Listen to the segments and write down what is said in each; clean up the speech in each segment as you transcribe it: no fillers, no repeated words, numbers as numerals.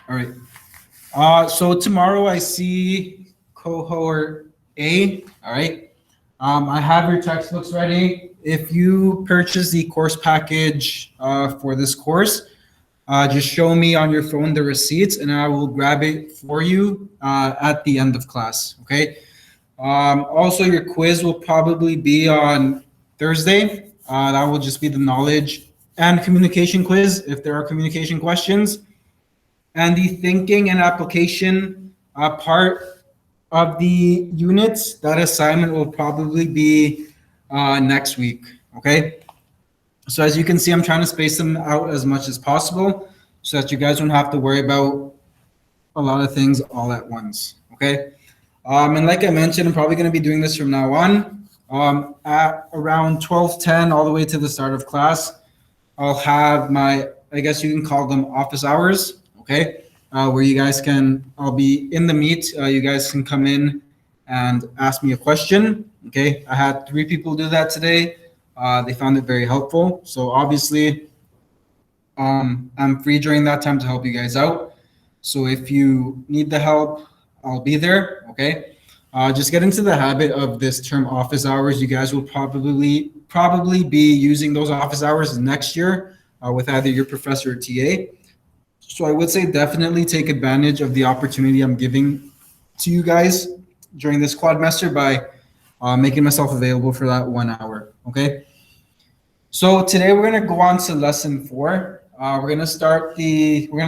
All right. So tomorrow I see cohort A. All right. I have your textbooks ready. If you purchase the course package for this course, just show me on your phone the receipts and I will grab it for you at the end of class. Okay. Also, your quiz will probably be on Thursday. That will just be the knowledge and communication quiz if there are communication questions. And the thinking and application part of the units, that assignment will probably be next week. Okay. So as you can see, I'm trying to space them out as much as possible so that you guys don't have to worry about a lot of things all at once. Okay. And like I mentioned, I'm probably going to be doing this from now on. At around 12:10 all the way to the start of class, I'll have my, I guess you can call them office hours, okay? Where you guys can, I'll be in the meet. You guys can come in and ask me a question, okay? I had 3 people do that today. They found it very helpful. So obviously, I'm free during that time to help you guys out. So if you need the help, I'll be there, okay? Just get into the habit of this term office hours. You guys will probably be using those office hours next year with either your professor or TA. So I would say definitely take advantage of the opportunity I'm giving to you guys during this quadmester by making myself available for that 1 hour, okay? So today we're gonna go on to lesson 4. We're gonna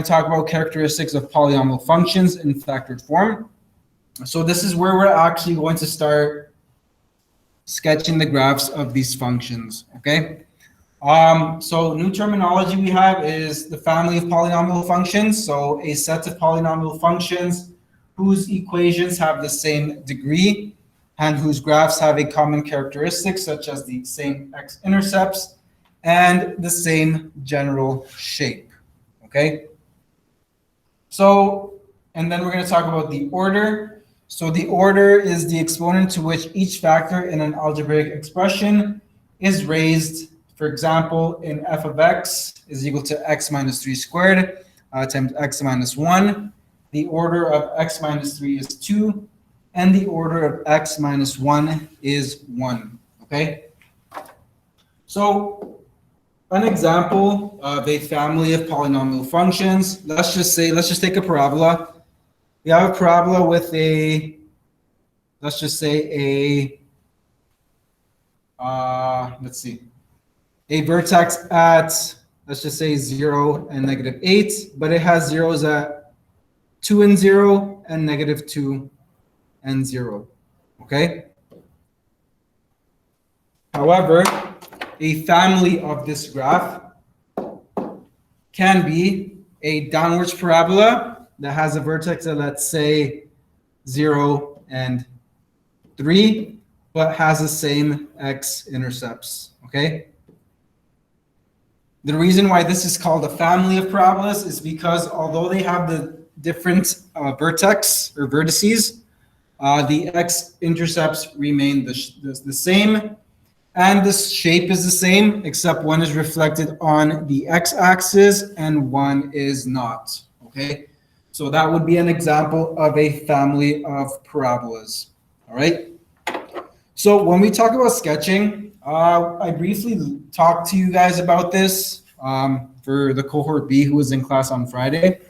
talk about characteristics of polynomial functions in factored form. So this is where we're actually going to start sketching the graphs of these functions, okay? So new terminology we have is the family of polynomial functions. So a set of polynomial functions whose equations have the same degree and whose graphs have a common characteristic, such as the same X-intercepts and the same general shape, okay? So, and then we're going to talk about the order. So the order is the exponent to which each factor in an algebraic expression is raised. For example, in f of x is equal to x minus 3 squared times x minus 1. The order of x minus 3 is 2, and the order of x minus 1 is 1, okay? So an example of a family of polynomial functions, let's just take a parabola. We have a parabola with a, let's just say a vertex at, let's just say 0 and -8, but it has zeros at 2 and 0 and -2 and 0, okay? However, a family of this graph can be a downwards parabola that has a vertex at, let's say, 0 and 3, but has the same x-intercepts, okay? The reason why this is called a family of parabolas is because although they have the different vertex or vertices, the x-intercepts remain the same, and the shape is the same, except one is reflected on the x-axis and one is not, okay? So that would be an example of a family of parabolas, all right? So when we talk about sketching, I briefly talked to you guys about this for the cohort B who was in class on Friday.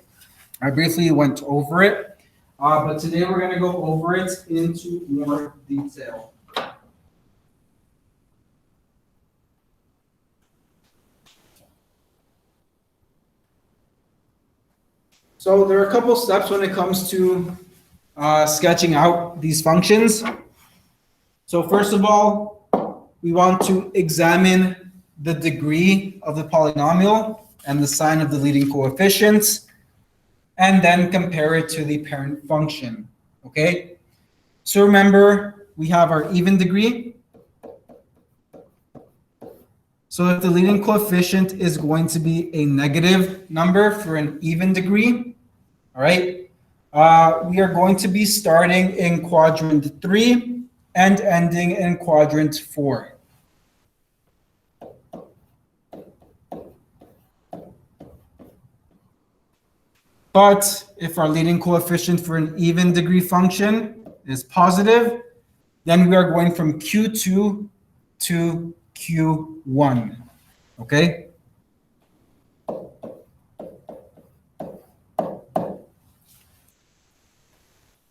I briefly went over it, but today we're going to go over it into more detail. So there are a couple steps when it comes to sketching out these functions. So first of all, we want to examine the degree of the polynomial and the sign of the leading coefficients, and then compare it to the parent function, okay? So remember, we have our even degree. So if the leading coefficient is going to be a negative number for an even degree, all right, we are going to be starting in quadrant 3 and ending in quadrant 4. But if our leading coefficient for an even degree function is positive, then we are going from Q2 to Q1, okay?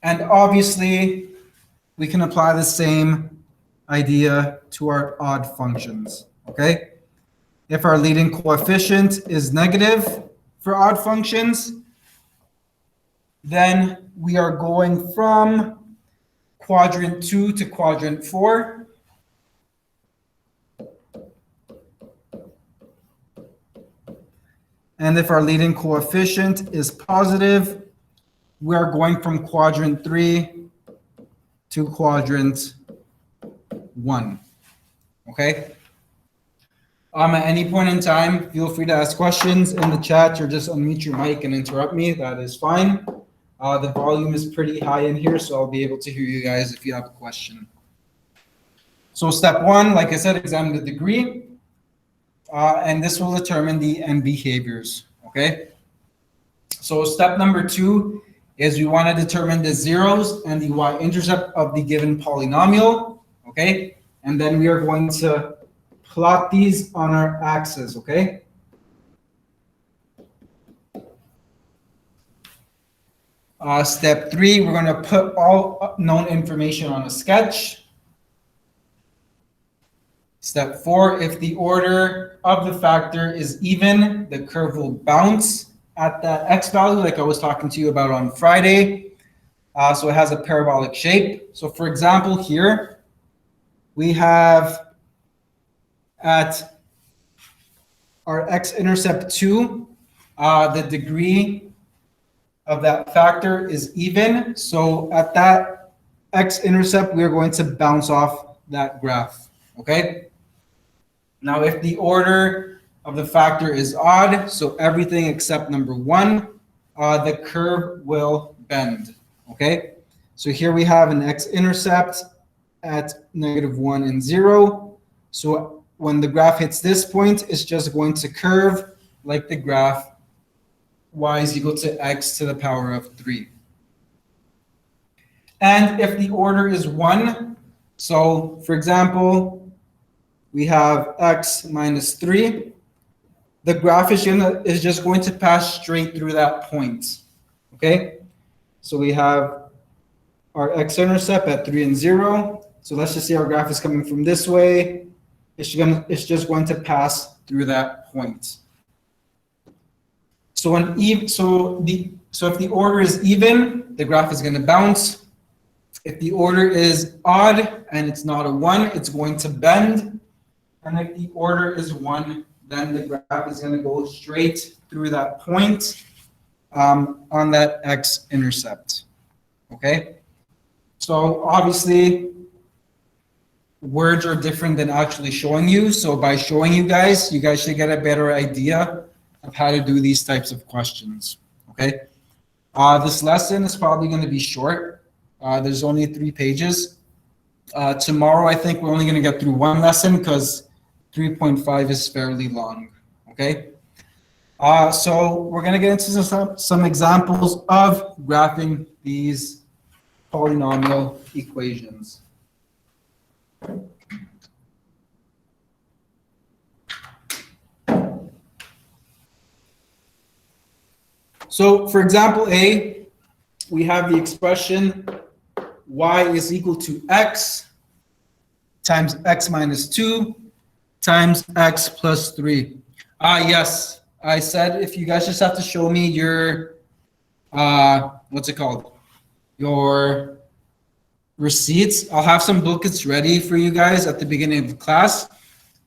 And obviously, we can apply the same idea to our odd functions, okay? If our leading coefficient is negative for odd functions, then we are going from quadrant 2 to quadrant 4. And if our leading coefficient is positive, we are going from quadrant 3 to quadrant 1. Okay? At any point in time, feel free to ask questions in the chat or just unmute your mic and interrupt me. That is fine. The volume is pretty high in here, so I'll be able to hear you guys if you have a question. So step 1, like I said, examine the degree. And this will determine the end behaviors, okay? So step number 2 is we want to determine the zeros and the y-intercept of the given polynomial, okay? And then we are going to plot these on our axis, okay? Step 3, we're going to put all known information on a sketch. Step 4, if the order of the factor is even, the curve will bounce at that x value, like I was talking to you about on Friday. So it has a parabolic shape. So for example, here we have at our x-intercept 2, the degree of that factor is even. So at that x-intercept, we are going to bounce off that graph, okay? Now, if the order of the factor is odd, so everything except number 1, the curve will bend, okay? So here we have an x-intercept at -1 and 0. So when the graph hits this point, it's just going to curve like the graph y is equal to x to the power of 3. And if the order is 1, so for example, we have x minus 3. The graph is just going to pass straight through that point, okay? So we have our x-intercept at 3 and 0. So let's just say our graph is coming from this way. It's just going to pass through that point. So if the order is even, the graph is going to bounce. If the order is odd and it's not a 1, it's going to bend. And if the order is 1, then the graph is going to go straight through that point on that x-intercept. Okay? So obviously, words are different than actually showing you. So by showing you guys should get a better idea of how to do these types of questions. Okay? This lesson is probably going to be short. There's only 3 pages. Tomorrow, I think we're only going to get through 1 lesson because 3.5 is fairly long, okay? So we're going to get into some examples of graphing these polynomial equations. So for example A, we have the expression y is equal to x times x minus 2 times x plus 3. Yes, I said if you guys just have to show me your, what's it called? Your receipts. I'll have some booklets ready for you guys at the beginning of the class.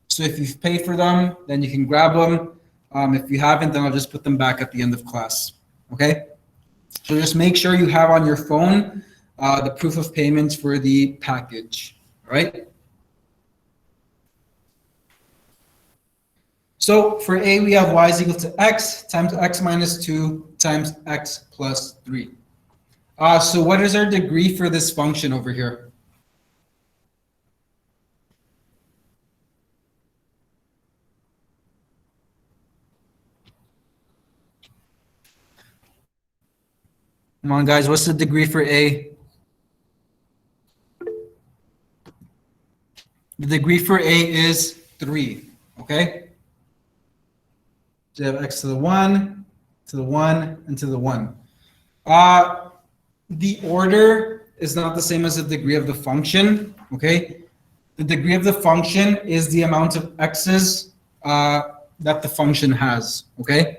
So if you've paid for them, then you can grab them. If you haven't, then I'll just put them back at the end of class. Okay? So just make sure you have on your phone the proof of payments for the package. All right? So for A, we have y is equal to x times x minus 2 times x plus 3. So what is our degree for this function over here? Come on, guys. What's the degree for A? The degree for A is 3. Okay? So you have x to the 1, to the 1, and to the 1. The order is not the same as the degree of the function. Okay? The degree of the function is the amount of x's that the function has. Okay?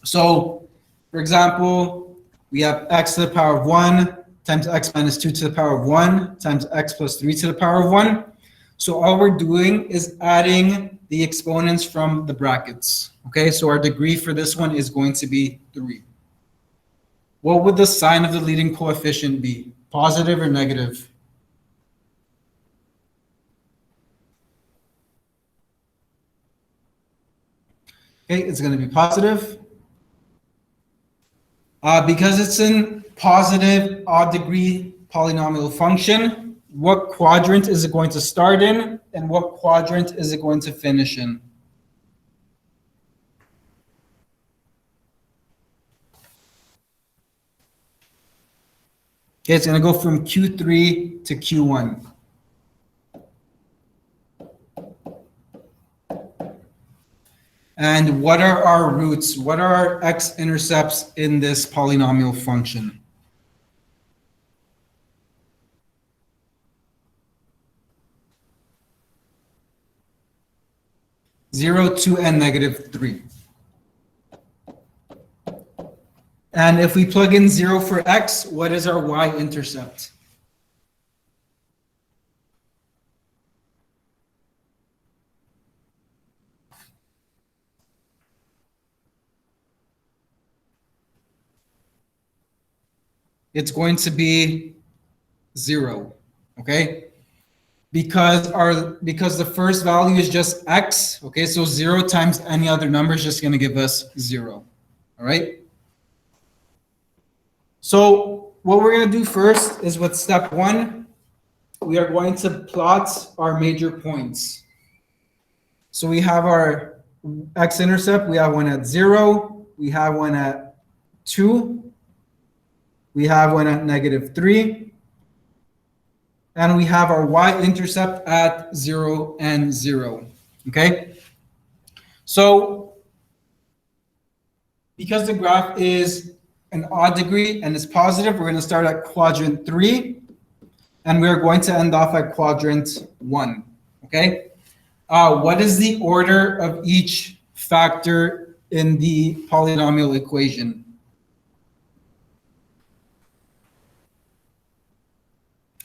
So, for example, we have x to the power of 1 times x minus 2 to the power of 1 times x plus 3 to the power of 1. So all we're doing is adding the exponents from the brackets. Okay, so our degree for this one is going to be 3. What would the sign of the leading coefficient be? Positive or negative? Okay, it's going to be positive. Because it's in positive odd degree polynomial function, what quadrant is it going to start in and what quadrant is it going to finish in? Okay, it's going to go from Q3 to Q1. And what are our roots? What are our x-intercepts in this polynomial function? 0, 2, and negative 3. And if we plug in 0 for x, what is our y-intercept? It's going to be 0, okay? Because the first value is just x, okay? So 0 times any other number is just going to give us 0, all right? So what we're going to do first is with step 1, we are going to plot our major points. So we have our x-intercept. We have one at 0. We have one at 2. We have one at negative 3. And we have our y-intercept at 0 and 0. Okay? So because the graph is an odd degree and it's positive, we're going to start at quadrant 3. And we're going to end off at quadrant 1. Okay? What is the order of each factor in the polynomial equation?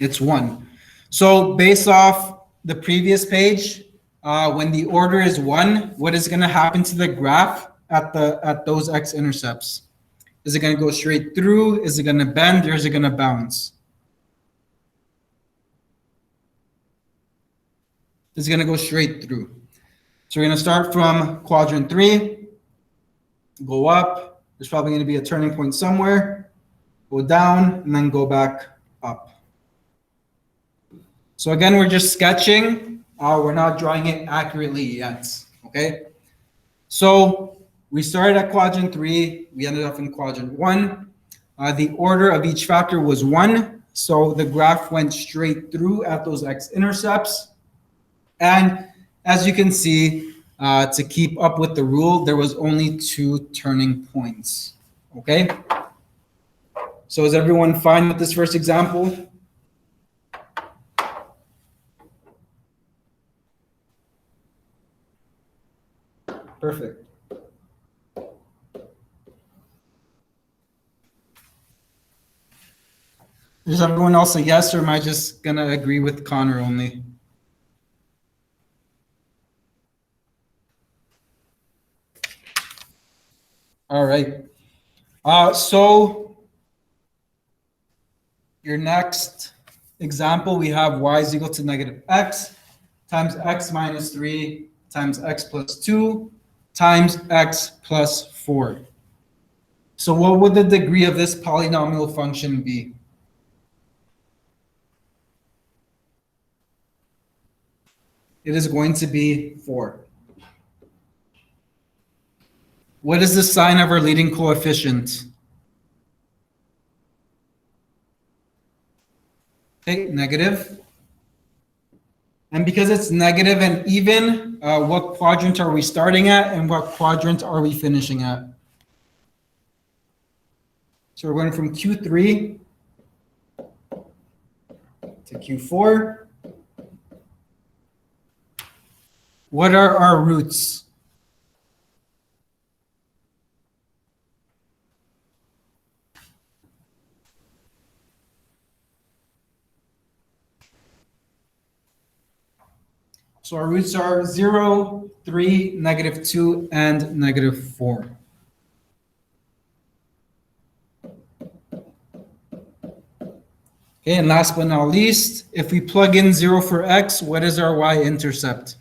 It's 1. So based off the previous page, when the order is 1, what is going to happen to the graph at those x-intercepts? Is it going to go straight through? Is it going to bend? Or is it going to bounce? It's going to go straight through. So we're going to start from quadrant 3, go up. There's probably going to be a turning point somewhere, go down, and then go back up. So again, we're just sketching. We're not drawing it accurately yet, okay? So we started at quadrant 3. We ended up in quadrant 1. The order of each factor was 1. So the graph went straight through at those x-intercepts. And as you can see, to keep up with the rule, there was only 2 turning points, okay? So is everyone fine with this first example? Perfect. Is everyone else a yes, or am I just going to agree with Connor only? All right. So your next example, we have y is equal to negative x times x minus 3 times x plus 2 times x plus 4. So what would the degree of this polynomial function be? It is going to be 4. What is the sign of our leading coefficient? Okay, negative. And because it's negative and even, what quadrant are we starting at and what quadrant are we finishing at? So we're going from Q3 to Q4. What are our roots? So our roots are 0, 3, -2, and -4. Okay, and last but not least, if we plug in 0 for x, what is our y-intercept?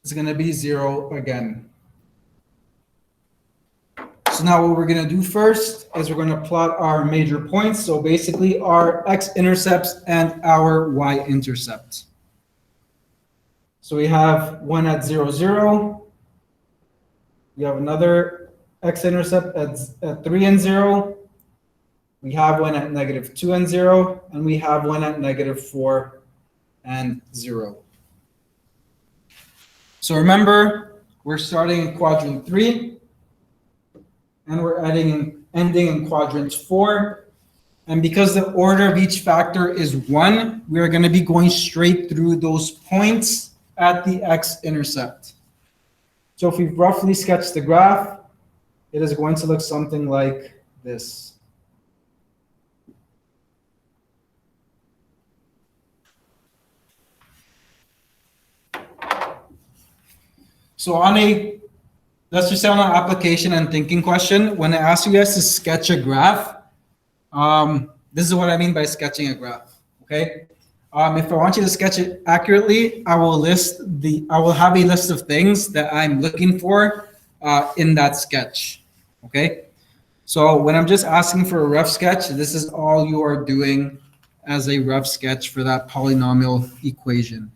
It's going to be 0 again. So now what we're going to do first is we're going to plot our major points. So basically our x-intercepts and our y-intercept. So we have one at 0, 0. We have another x-intercept at 3 and 0. We have one at -2 and 0. And we have one at -4 and 0. So remember, we're starting in quadrant 3. And we're ending in quadrant 4. And because the order of each factor is 1, we are going to be going straight through those points at the x-intercept. So if we roughly sketch the graph, it is going to look something like this. So let's just say on an application and thinking question, when I ask you guys to sketch a graph, this is what I mean by sketching a graph, okay? If I want you to sketch it accurately, I will have a list of things that I'm looking for in that sketch, okay? So when I'm just asking for a rough sketch, this is all you are doing as a rough sketch for that polynomial equation.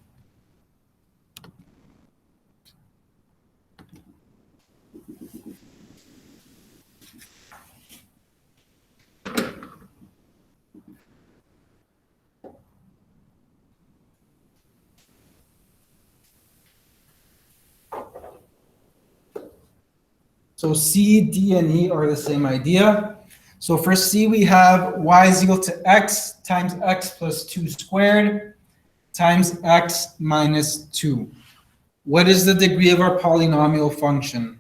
So C, D, and E are the same idea. So for C, we have y is equal to x times x plus 2 squared times x minus 2. What is the degree of our polynomial function?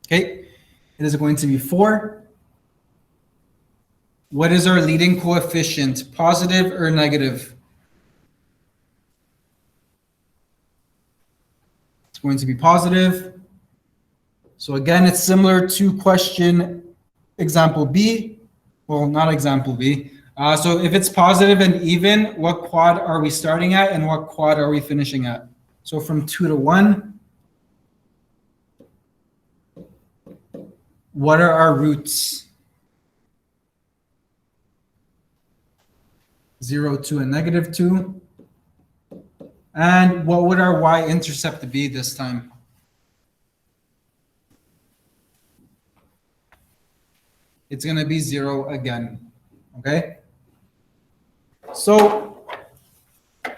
Okay, it is going to be 4. What is our leading coefficient, positive or negative? It's going to be positive. So again, it's similar to question example B. Well, not example B. So if it's positive and even, what quad are we starting at and what quad are we finishing at? So from 2 to 1. What are our roots? 0, 2, and -2. And what would our y-intercept be this time? It's going to be 0 again, okay? So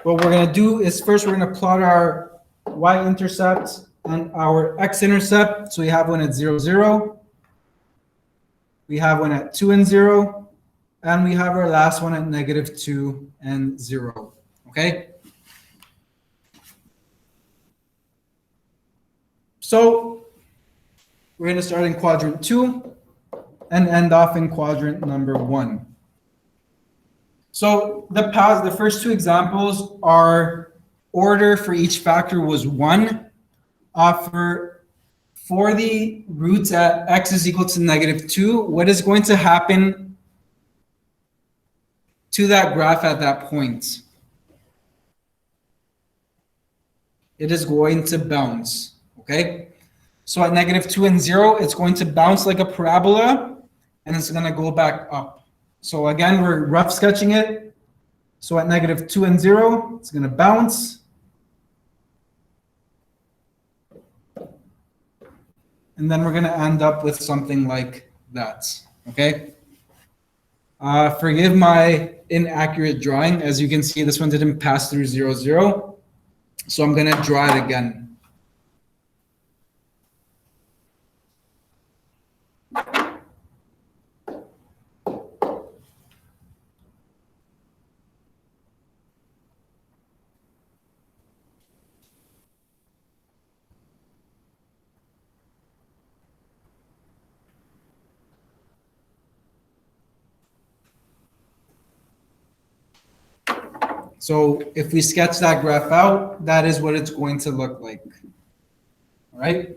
what we're going to do is first we're going to plot our y-intercept and our x-intercept. So we have one at 0, 0. We have one at 2 and 0. And we have our last one at -2 and 0, okay? So we're going to start in quadrant 2 and end off in quadrant number 1. So the first two examples, our order for each factor was 1. For the roots at x is equal to -2, what is going to happen to that graph at that point? It is going to bounce, okay? So at -2 and 0, it's going to bounce like a parabola, and it's going to go back up. So again, we're rough sketching it. So at -2 and 0, it's going to bounce. And then we're going to end up with something like that. Okay. Forgive my inaccurate drawing. As you can see, this one didn't pass through 0, 0. So I'm going to draw it again. So if we sketch that graph out, that is what it's going to look like. All right.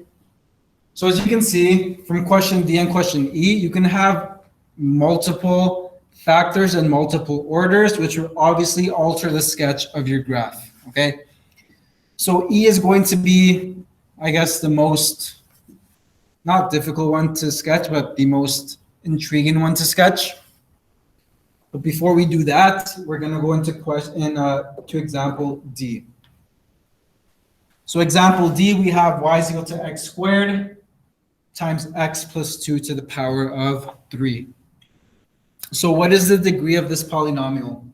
So as you can see from question D and question E, you can have multiple factors and multiple orders, which will obviously alter the sketch of your graph. Okay. So E is going to be, I guess, the most, not difficult one to sketch, but the most intriguing one to sketch. But before we do that, we're going to go into to example D. So example D, we have y is equal to x squared times x plus 2 to the power of 3. So what is the degree of this polynomial?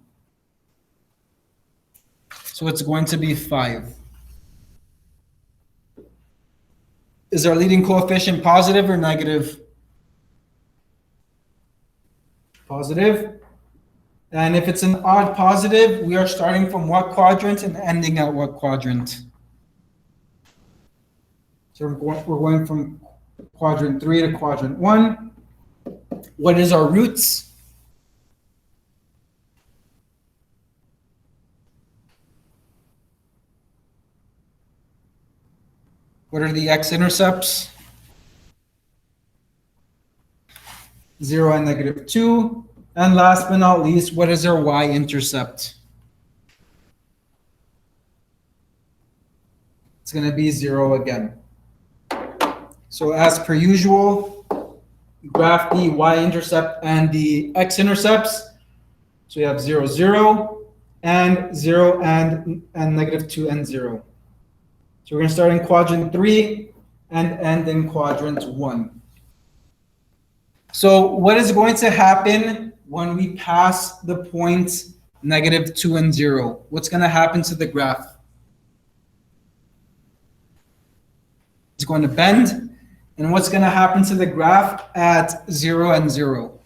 So it's going to be 5. Is our leading coefficient positive or negative? Positive. And if it's an odd positive, we are starting from what quadrant and ending at what quadrant? So we're going from quadrant 3 to quadrant 1. What is our roots? What are the x-intercepts? 0 and negative 2. And last but not least, what is our y-intercept? It's going to be 0 again. So as per usual, graph the y-intercept and the x-intercepts. So you have 0, 0, and 0, and negative 2 and 0. So we're going to start in quadrant 3 and end in quadrant 1. So what is going to happen when we pass the point negative 2 and 0? What's going to happen to the graph? It's going to bend. And what's going to happen to the graph at 0 and 0?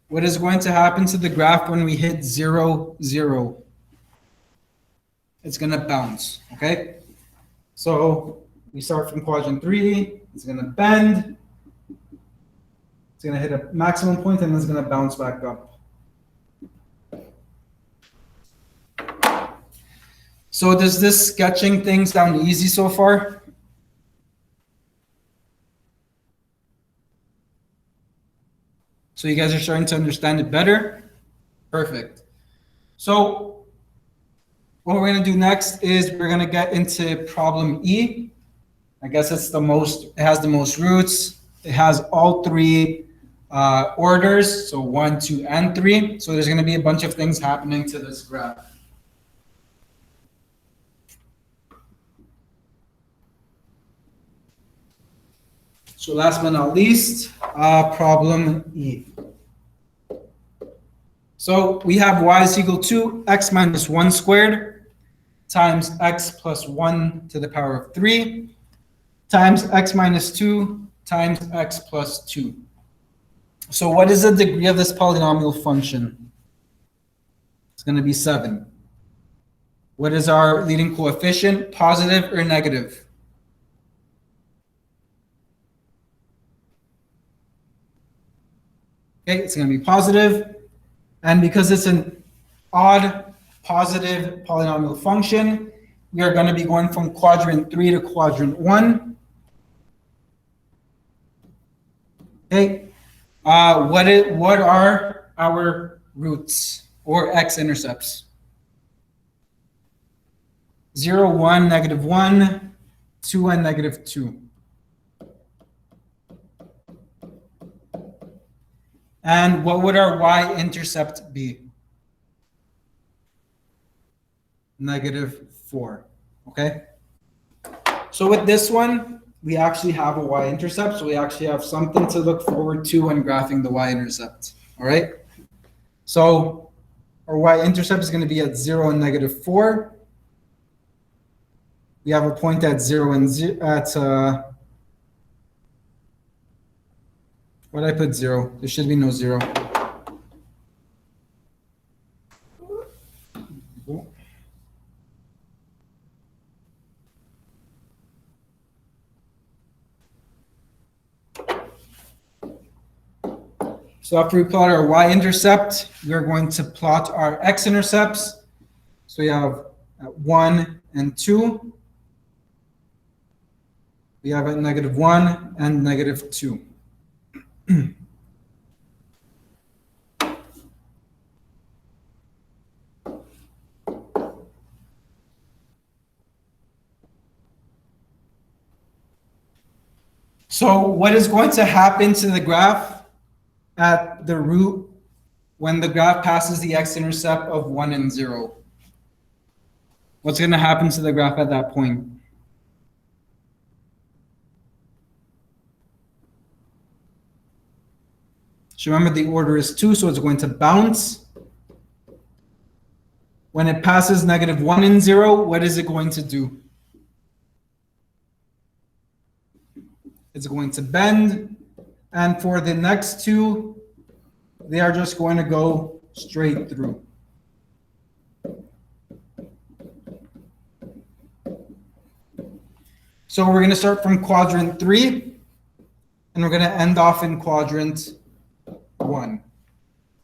What is going to happen to the graph when we hit 0, 0? It's going to bounce, okay? So we start from quadrant 3. It's going to bend. It's going to hit a maximum point, and it's going to bounce back up. So does this sketching thing sound easy so far? So you guys are starting to understand it better? Perfect. So what we're going to do next is we're going to get into problem E. I guess it has the most roots. It has all 3 orders, so 1, 2, and 3. So there's going to be a bunch of things happening to this graph. So last but not least, problem E. So we have y is equal to x minus 1 squared times x plus 1 to the power of 3 times x minus 2 times x plus 2. So what is the degree of this polynomial function? It's going to be 7. What is our leading coefficient, positive or negative? Okay, it's going to be positive. And because it's an odd positive polynomial function, we are going to be going from quadrant 3 to quadrant 1. Okay, what are our roots or x-intercepts? 0, 1, negative 1, 2, and negative 2. And what would our y-intercept be? negative 4. Okay? So with this one, we actually have a y-intercept. So we actually have something to look forward to when graphing the y-intercept. All right? So our y-intercept is going to be at 0 and negative 4. We have a point at 0 and 0 at what did I put 0? There should be no 0. So after we plot our y-intercept, we're going to plot our x-intercepts. So we have at 1 and 2. We have at negative 1 and negative 2. So what is going to happen to the graph at the root when the graph passes the x-intercept of 1 and 0? What's going to happen to the graph at that point? So remember the order is 2, so it's going to bounce. When it passes negative 1 and 0, what is it going to do? It's going to bend. And for the next two, they are just going to go straight through. So we're going to start from quadrant 3, and we're going to end off in quadrant 1.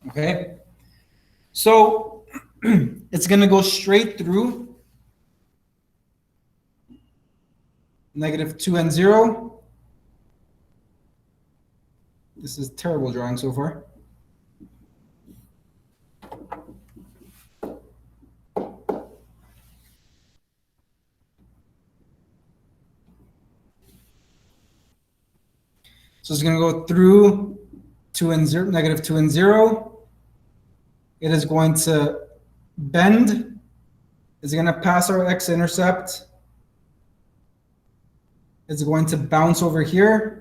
Okay? So it's going to go straight through negative 2 and 0. This is terrible drawing so far. So it's going to go through 2 and 0, negative 2 and 0. It is going to bend. It's going to pass our x-intercept. It's going to bounce over here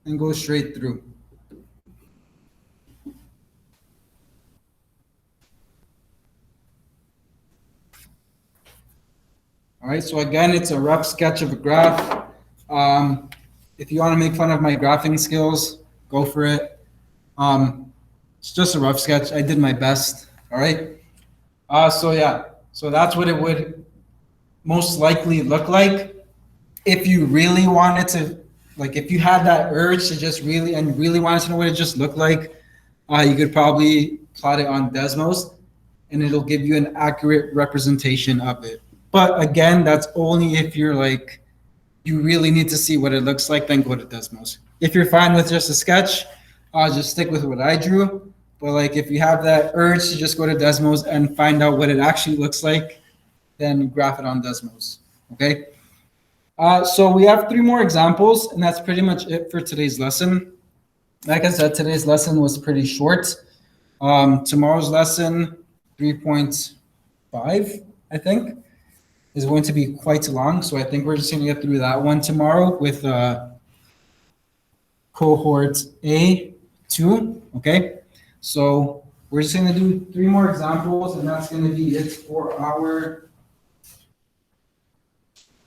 and go straight through. All right, so again, it's a rough sketch of a graph. If you want to make fun of my graphing skills, go for it. It's just a rough sketch. I did my best. All right. So yeah, so that's what it would most likely look like. If you really wanted to, like if you had that urge to just really wanted to know what it just looked like, you could probably plot it on Desmos and it'll give you an accurate representation of it. But again, that's only if you're like, you really need to see what it looks like, then go to Desmos. If you're fine with just a sketch, just stick with what I drew. But like if you have that urge to just go to Desmos and find out what it actually looks like, then graph it on Desmos, okay? So we have 3 more examples, and that's pretty much it for today's lesson. Like I said, today's lesson was pretty short. Tomorrow's lesson, 3.5, I think, is going to be quite long. So I think we're just going to get through that one tomorrow with cohort A2, okay? So we're just going to do 3 more examples, and that's going to be it for our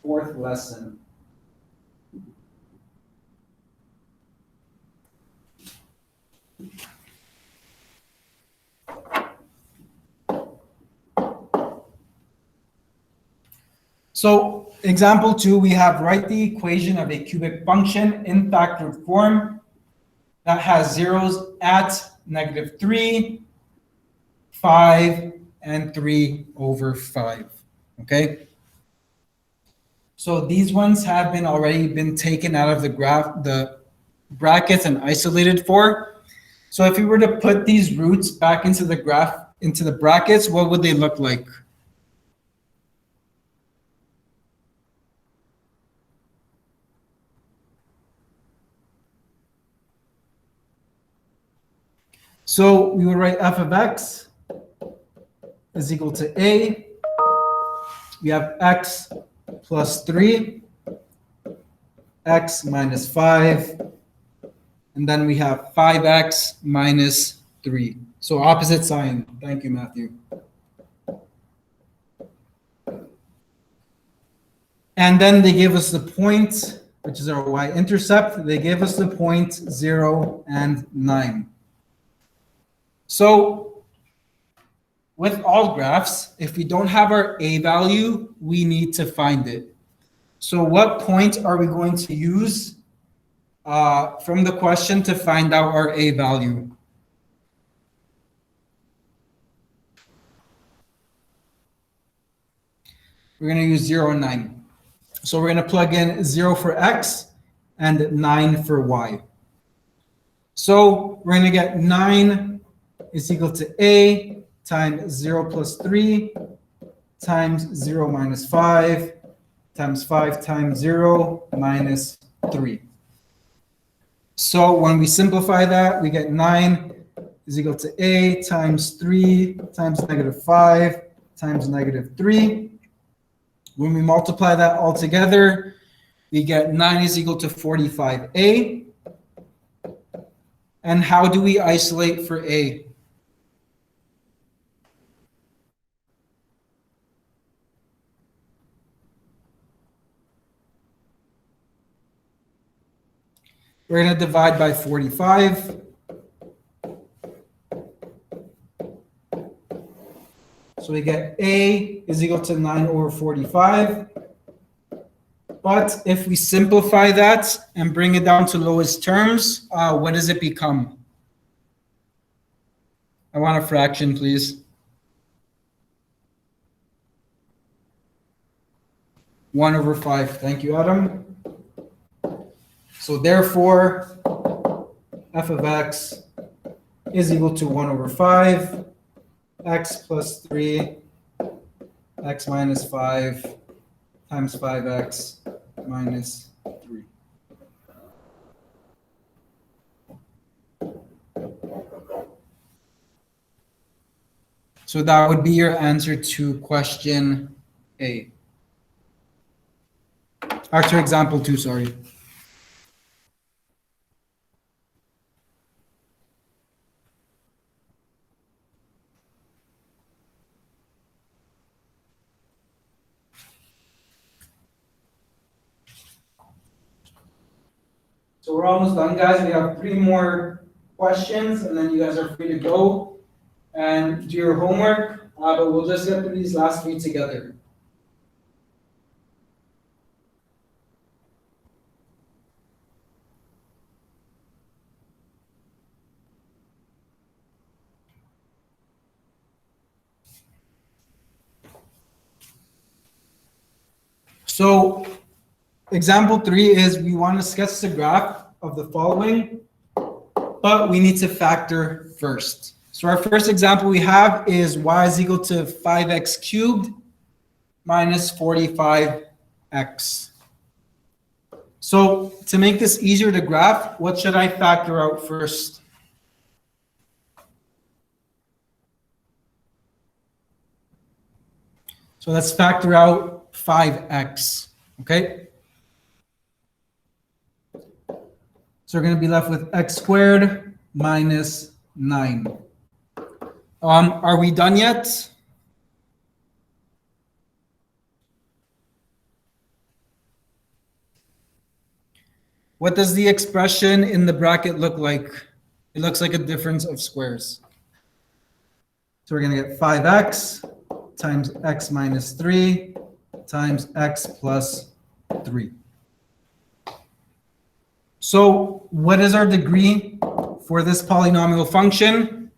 4th lesson. So example 2, we have write the equation of a cubic function in factored form that has zeros at -3, 5, and 3/5, okay? So these ones have already been taken out of the graph, the brackets, and isolated for. So if we were to put these roots back into the graph, into the brackets, what would they look like? So we would write f of x is equal to A. We have x plus 3, x minus 5, and then we have 5x minus 3. So opposite sign. Thank you, Matthew. And then they give us the point, which is our y-intercept. They gave us the point 0 and 9. So with all graphs, if we don't have our a value, we need to find it. So what point are we going to use from the question to find out our a value? We're going to use 0 and 9. So we're going to plug in 0 for x and 9 for y. So we're going to get 9 is equal to a times 0 plus 3 times 0 minus 5 times 5 times 0 minus 3. So when we simplify that, we get 9 is equal to a times 3 times negative 5 times negative 3. When we multiply that all together, we get 9 is equal to 45a. And how do we isolate for a? We're going to divide by 45. So we get a is equal to 9 over 45. But if we simplify that and bring it down to lowest terms, what does it become? I want a fraction, please. 1 over 5. Thank you, Adam. So therefore, f of x is equal to 1 over 5, x plus 3, x minus 5 times 5x minus 3. So that would be your answer to question A. Or to example 2, sorry. So we're almost done, guys. We have 3 more questions, and then you guys are free to go and do your homework. But we'll just get through these last 3 together. So example 3 is we want to sketch the graph of the following, but we need to factor first. So our first example we have is y is equal to 5x cubed minus 45x. So to make this easier to graph, what should I factor out first? So let's factor out 5x, okay? So we're going to be left with x squared minus 9. Are we done yet? What does the expression in the bracket look like? It looks like a difference of squares. So we're going to get 5x times x minus 3 times x plus 3. So what is our degree for this polynomial function?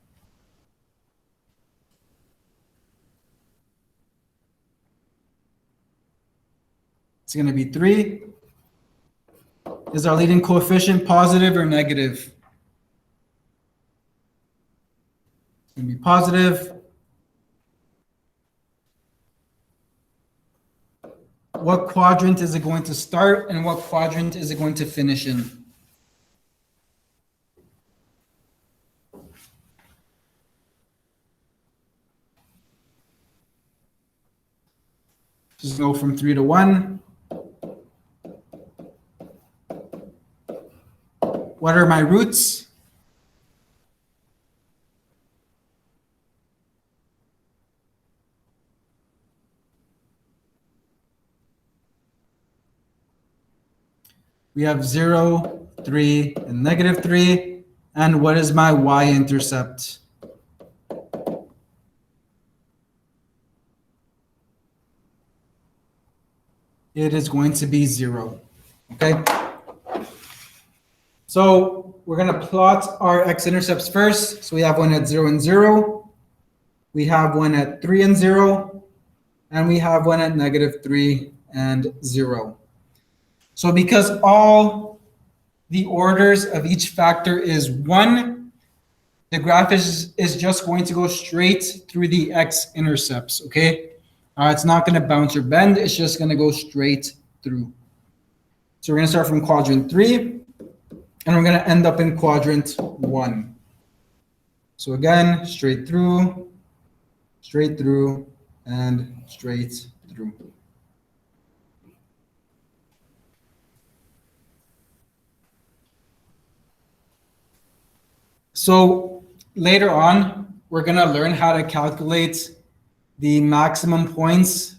It's going to be 3. Is our leading coefficient positive or negative? It's going to be positive. What quadrant is it going to start and what quadrant is it going to finish in? Just go from 3 to 1. What are my roots? We have 0, 3, and negative 3. And what is my y-intercept? It is going to be 0. Okay? So we're going to plot our x-intercepts first. So we have one at 0 and 0. We have one at 3 and 0. And we have one at negative 3 and 0. So because all the orders of each factor is 1, the graph is just going to go straight through the x-intercepts, okay? It's not going to bounce or bend. It's just going to go straight through. So we're going to start from quadrant 3, and we're going to end up in quadrant 1. So again, straight through, and straight through. So later on, we're going to learn how to calculate the maximum points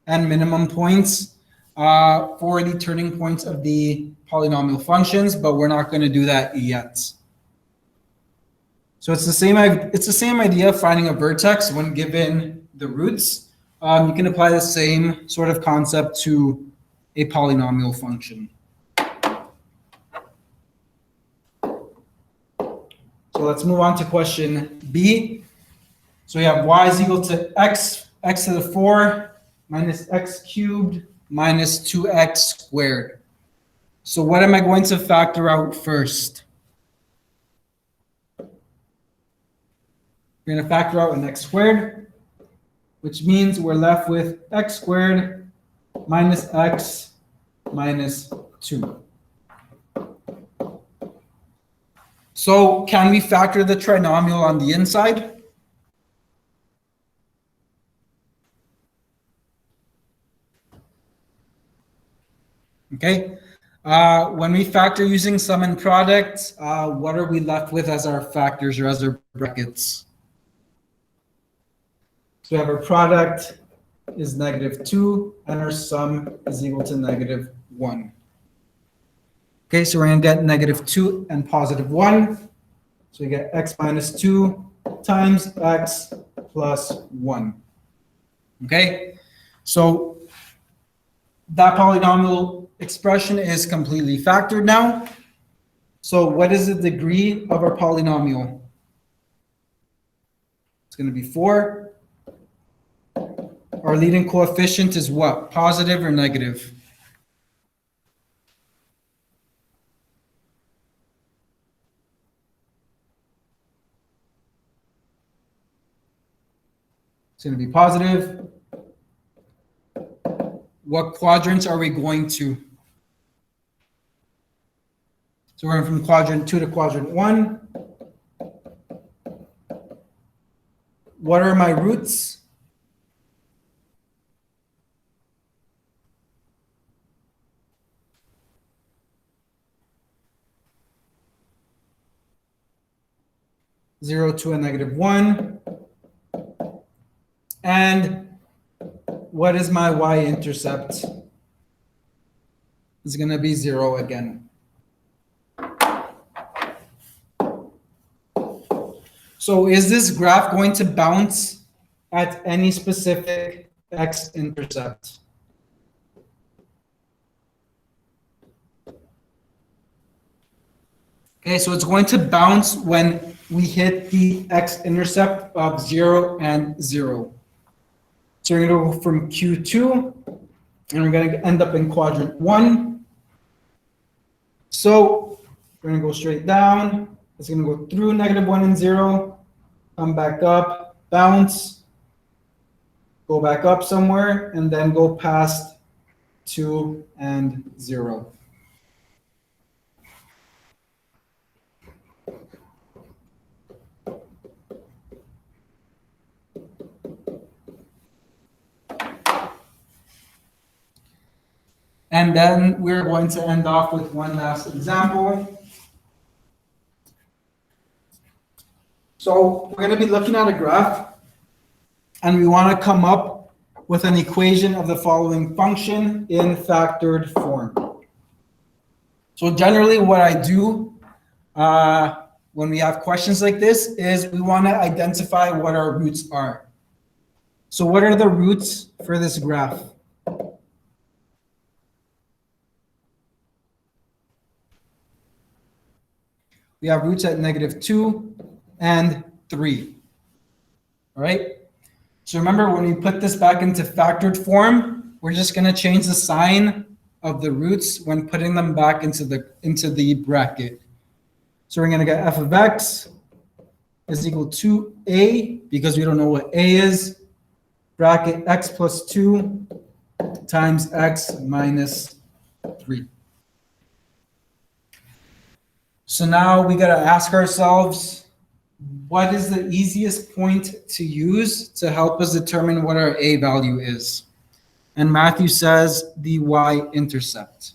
and minimum points for the turning points of the polynomial functions, but we're not going to do that yet. So it's the same idea of finding a vertex when given the roots. You can apply the same sort of concept to a polynomial function. So let's move on to question B. So we have y is equal to x to the 4 minus x cubed minus 2x squared. So what am I going to factor out first? We're going to factor out an x squared, which means we're left with x squared minus x minus 2. So can we factor the trinomial on the inside? Okay. When we factor using sum and product, what are we left with as our factors or as our brackets? So we have our product is negative 2, and our sum is equal to negative 1. Okay, so we're going to get negative 2 and positive 1. So we get x minus 2 times x plus 1. Okay, so that polynomial expression is completely factored now. So what is the degree of our polynomial? It's going to be 4. Our leading coefficient is what? Positive or negative? It's going to be positive. What quadrants are we going to? So we're going from quadrant 2 to quadrant 1. What are my roots? Zero, 2, and negative 1. And what is my y-intercept? It's going to be 0 again. So is this graph going to bounce at any specific x-intercept? Okay, so it's going to bounce when we hit the x-intercept of 0 and 0. So we're going to go from Q2, and we're going to end up in quadrant 1. So we're going to go straight down. It's going to go through negative 1 and 0, come back up, bounce, go back up somewhere, and then go past 2 and 0. And then we're going to end off with one last example. So we're going to be looking at a graph, and we want to come up with an equation of the following function in factored form. So generally what I do when we have questions like this is we want to identify what our roots are. So what are the roots for this graph? We have roots at -2 and 3. All right. So remember, when we put this back into factored form, we're just going to change the sign of the roots when putting them back into the bracket. So we're going to get f of x is equal to a, because we don't know what a is, bracket x plus 2 times x minus 3. So now we got to ask ourselves, what is the easiest point to use to help us determine what our a value is? And Matthew says the y-intercept.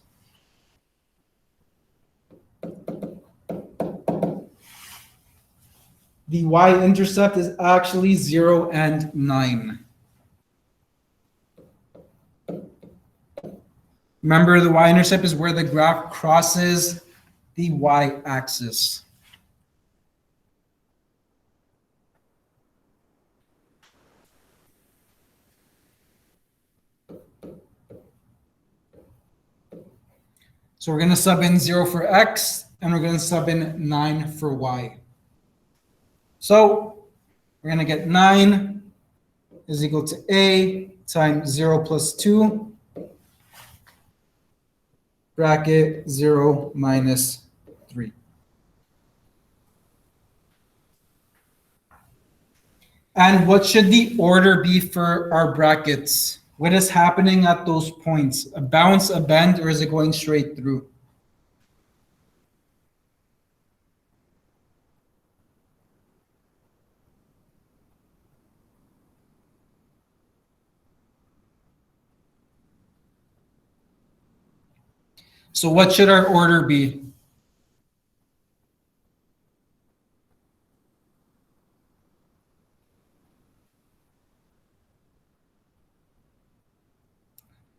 The y-intercept is actually 0 and 9. Remember, the y-intercept is where the graph crosses the y-axis. So we're going to sub in 0 for x, and we're going to sub in 9 for y. So we're going to get 9 is equal to a times 0 plus 2, bracket 0 minus 3. And what should the order be for our brackets? What is happening at those points? A bounce, a bend, or is it going straight through? So what should our order be?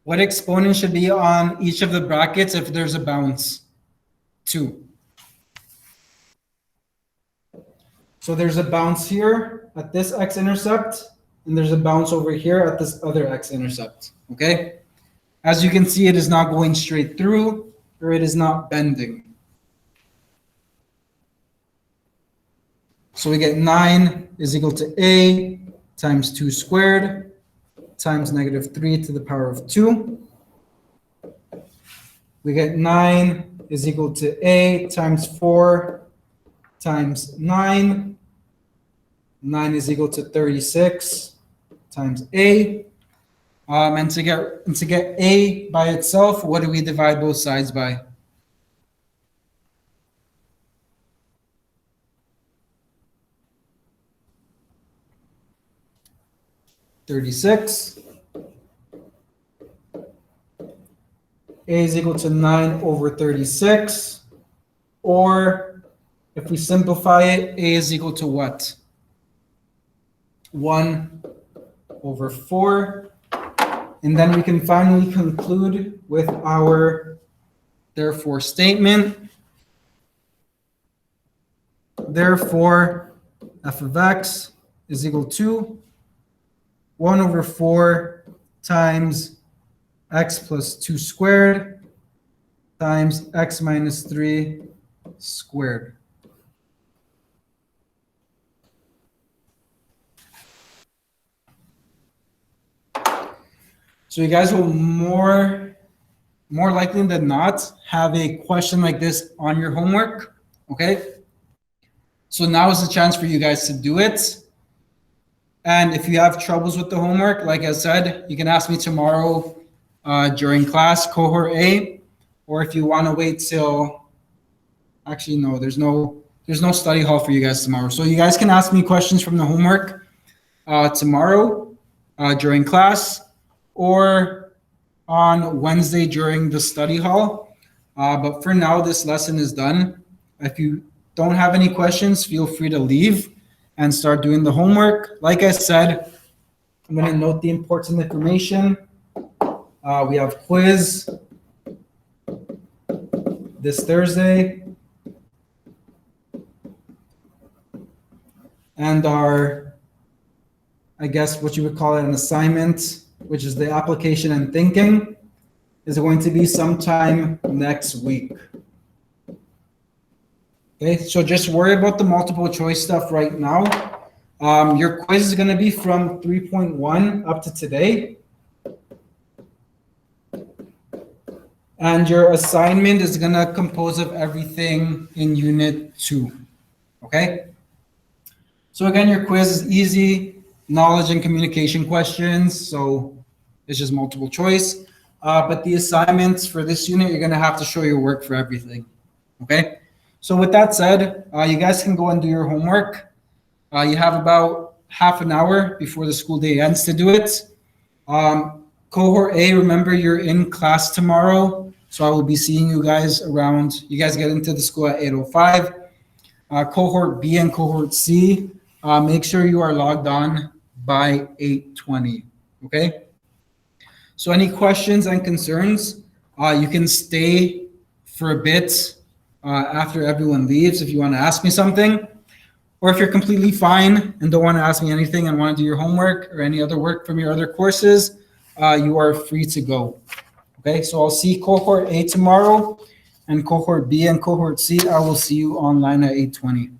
What exponent should be on each of the brackets if there's a bounce? 2. So there's a bounce here at this x-intercept, and there's a bounce over here at this other x-intercept, okay? As you can see, it is not going straight through, or it is not bending. So we get 9 is equal to a times 2 squared times -3 to the power of 2. We get 9 is equal to a times 4 times 9. 9 is equal to 36 times a. And to get a by itself, what do we divide both sides by? (36). A is equal to 9 over 36. Or if we simplify it, a is equal to what? 1 over 4. And then we can finally conclude with our therefore statement. Therefore, f of x is equal to 1 over 4 times x plus 2 squared times x minus 3 squared. So you guys will more likely than not have a question like this on your homework, okay? So now is the chance for you guys to do it. And if you have troubles with the homework, like I said, you can ask me tomorrow during class, cohort A, or if you want to wait till, actually no, there's no study hall for you guys tomorrow. So you guys can ask me questions from the homework tomorrow during class, or on Wednesday during the study hall. But for now, this lesson is done. If you don't have any questions, feel free to leave and start doing the homework. Like I said, I'm going to note the important information. We have quiz this Thursday. And our, I guess what you would call it, an assignment, which is the application and thinking, is going to be sometime next week. Okay, so just worry about the multiple choice stuff right now. Your quiz is going to be from 3.1 up to today. And your assignment is going to compose of everything in Unit 2. Okay? So again, your quiz is easy, knowledge and communication questions. So it's just multiple choice. But the assignments for this unit, you're going to have to show your work for everything. Okay? So with that said, you guys can go and do your homework. You have about half an hour before the school day ends to do it. Cohort A, remember you're in class tomorrow. So I will be seeing you guys around. You guys get into the school at 8:05. Cohort B and cohort C, make sure you are logged on by 8:20. Okay? So any questions and concerns, you can stay for a bit after everyone leaves if you want to ask me something. Or if you're completely fine and don't want to ask me anything and want to do your homework or any other work from your other courses, you are free to go. Okay, so I'll see cohort A tomorrow, and cohort B and cohort C, I will see you online at 8:20.